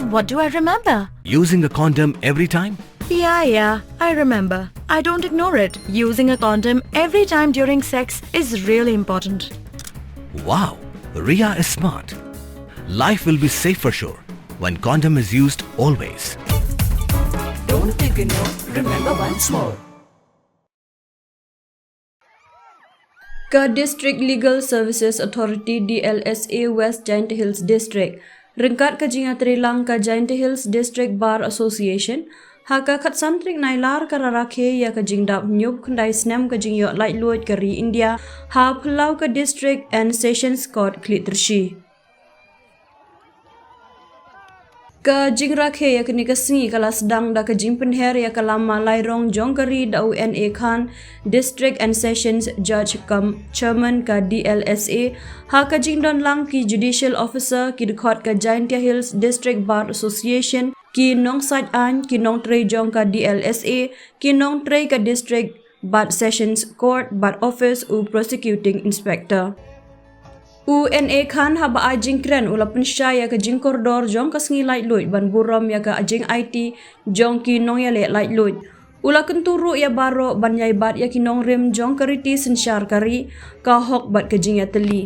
What do I remember? Using a condom every time? Yeah, I remember. I don't ignore it. Using a condom every time during sex is really important. Wow, Ria is smart. Life will be safe for sure when condom is used always. Don't think you know, remember once more. Ka District Legal Services Authority DLSA West Giant Hills District Ringkat ka jinga trilang ka Giant Hills District Bar Association haka khat santrik nailar ka Rakhe ya ka jingdap nyup kundai snam ka jingyo light luat ka ri India ha plau ka District and Sessions Court Klitrshi ka jing Rakhe ya ka nikasngi kala sedang da ka jing penher ya ka lama lairong jongkari da UNA Khan District and Sessions Judge kam Chairman ka DLSA ha ka jing don lang ki Judicial Officer ki dekhot ka Giant Hills District Bar Association ki nong side an ki nong trei jong ka DLSA ki nong trei ka District Bar Sessions Court Bar Office u Prosecuting Inspector UNA Khan haba ajing kren ula pensya ya ka jing koridor jong ka sengi light luit ban burom ya ka ajing IT jong ki nong ya le light luit ula kenturu ya baro ban yai bat ya ki nong rim jong kariti sensyar kari ka hok bat ka jing ya teli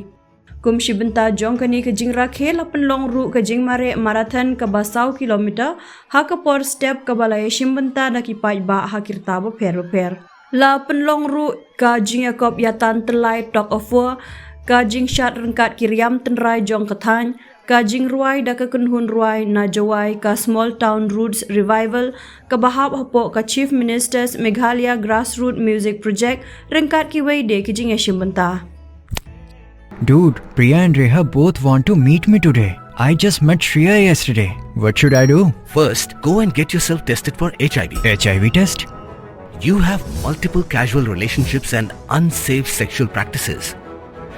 kum shibenta jong kani ka jing Rakhe la penlong ru ka jing mare marathon ka basau kilometer ha ka por step ka balai shimbenta da ki pai ba ha kirta bo per la penlong ru ka jing ya kop ya tan telai tok of war ka jing shat rengkat kiriam tenrai jong kathan ka jing ruai da ka kunhun ruai na jawai ka small town roots revival ka bahab hapo ka chief minister's Meghalaya grassroots music project rengkat ki wei de ki jing yashimanta Dude, Priya and Reha both want to meet me today. I just met Shreya yesterday. What should I do? First, go and get yourself tested for HIV. HIV test? You have multiple casual relationships and unsafe sexual practices.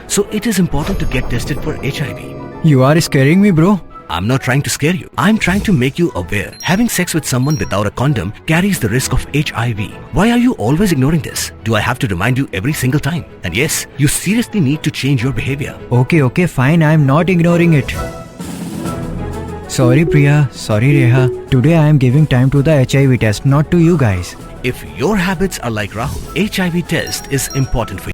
So it is important to get tested for HIV. You are scaring me, bro. I'm not trying to scare you. I'm trying to make you aware. Having sex with someone without a condom carries the risk of HIV. Why are you always ignoring this? Do I have to remind you every single time? And yes, you seriously need to change your behavior. Okay, fine. I'm not ignoring it. Sorry, Priya. Sorry, Reha. Today I am giving time to the HIV test, not to you guys. If your habits are like Rahul, HIV test is important for you.